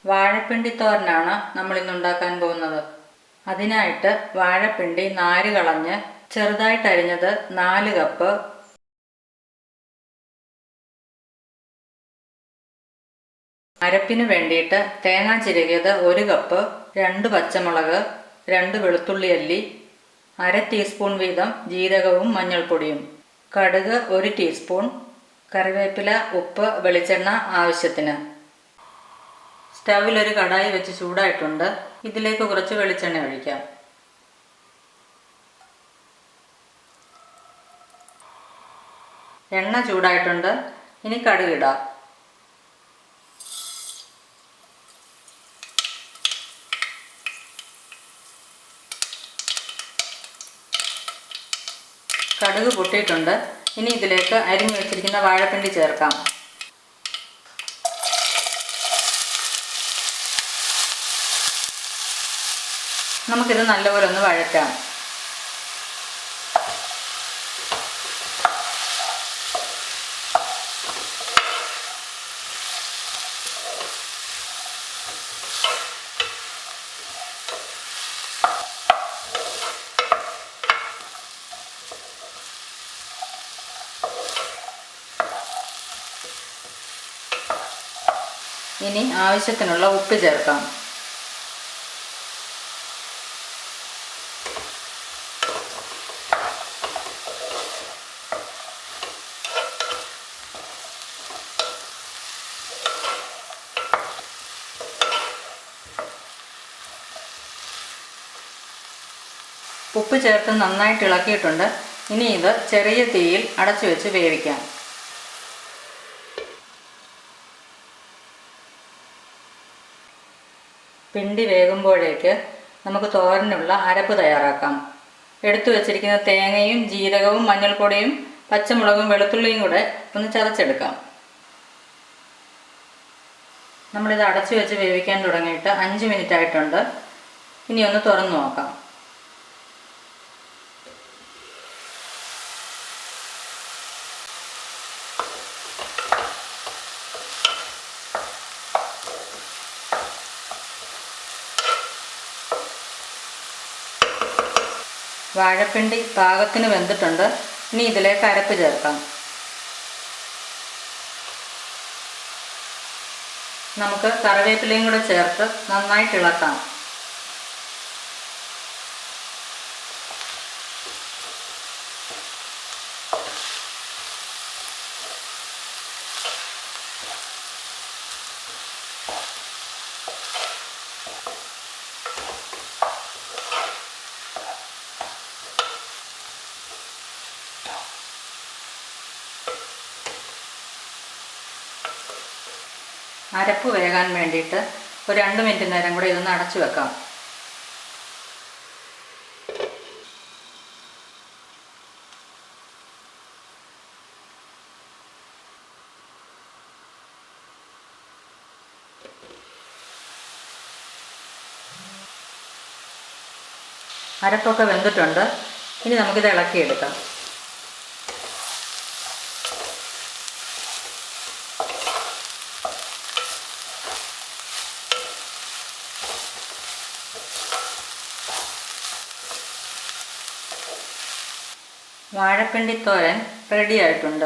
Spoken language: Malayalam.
വാഴപ്പിണ്ടി തോരനാണ് നമ്മൾ ഇന്ന് ഉണ്ടാക്കാൻ പോകുന്നത്. അതിനായിട്ട് വാഴപ്പിണ്ടി നാര് കളഞ്ഞ് ചെറുതായിട്ട് അരിഞ്ഞത് 4 കപ്പ്, അരപ്പിന് വേണ്ടിയിട്ട് തേങ്ങ ചിരകിയത് 1 കപ്പ്, 2 പച്ചമുളക്, 2 വെളുത്തുള്ളി അല്ലി, 1/2 ടീസ്പൂൺ വീതം ജീരകവും മഞ്ഞൾപ്പൊടിയും, കടുക് 1 ടീസ്പൂൺ, കറിവേപ്പില, ഉപ്പ്, വെളിച്ചെണ്ണ ആവശ്യത്തിന്. സ്റ്റൗവിൽ ഒരു കടായി വെച്ച് ചൂടായിട്ടുണ്ട്. ഇതിലേക്ക് കുറച്ച് വെളിച്ചെണ്ണ ഒഴിക്കാം. എണ്ണ ചൂടായിട്ടുണ്ട്. ഇനി കടുക് ഇടാം. കടുക് പൊട്ടിയിട്ടുണ്ട്. ഇനി ഇതിലേക്ക് അരിഞ്ഞു വെച്ചിരിക്കുന്ന വാഴപ്പിണ്ടി ചേർക്കാം. നമുക്കിത് നല്ലപോലെ ഒന്ന് വഴറ്റാം. ഇനി ആവശ്യത്തിനുള്ള ഉപ്പ് ചേർക്കാം. ഉപ്പ് ചേർത്ത് നന്നായിട്ട് ഇളക്കിയിട്ടുണ്ട്. ഇനി ഇത് ചെറിയ തീയിൽ അടച്ചു വെച്ച് വേവിക്കാം. പിണ്ടി വേകുമ്പോഴേക്ക് നമുക്ക് തോരനുള്ള അരപ്പ് തയ്യാറാക്കാം. എടുത്തു വച്ചിരിക്കുന്ന തേങ്ങയും ജീരകവും മഞ്ഞൾപ്പൊടിയും പച്ചമുളകും വെളുത്തുള്ളിയും കൂടെ ഒന്ന് ചതച്ചെടുക്കാം. നമ്മളിത് അടച്ചു വെച്ച് വേവിക്കാൻ തുടങ്ങിയിട്ട് 5 മിനിറ്റ് ആയിട്ടുണ്ട്. ഇനി ഒന്ന് തുറന്നു നോക്കാം. വാഴപ്പിണ്ടി പാകത്തിന് വെന്തിട്ടുണ്ട്. ഇനി ഇതിലേക്ക് അരപ്പ് ചേർക്കാം. നമുക്ക് കറിവേപ്പിലയും കൂടെ ചേർത്ത് നന്നായിട്ട് ഇളക്കാം. അരപ്പ് വേകാൻ വേണ്ടിയിട്ട് ഒരു 2 മിനിറ്റ് നേരം കൂടെ ഇതൊന്ന് അടച്ചു വെക്കാം. അരപ്പൊക്കെ വെന്തിട്ടുണ്ട്. ഇനി നമുക്കിത് ഇളക്കിയെടുക്കാം. വാഴപ്പിണ്ടി തോരൻ റെഡി ആയിട്ടുണ്ട്.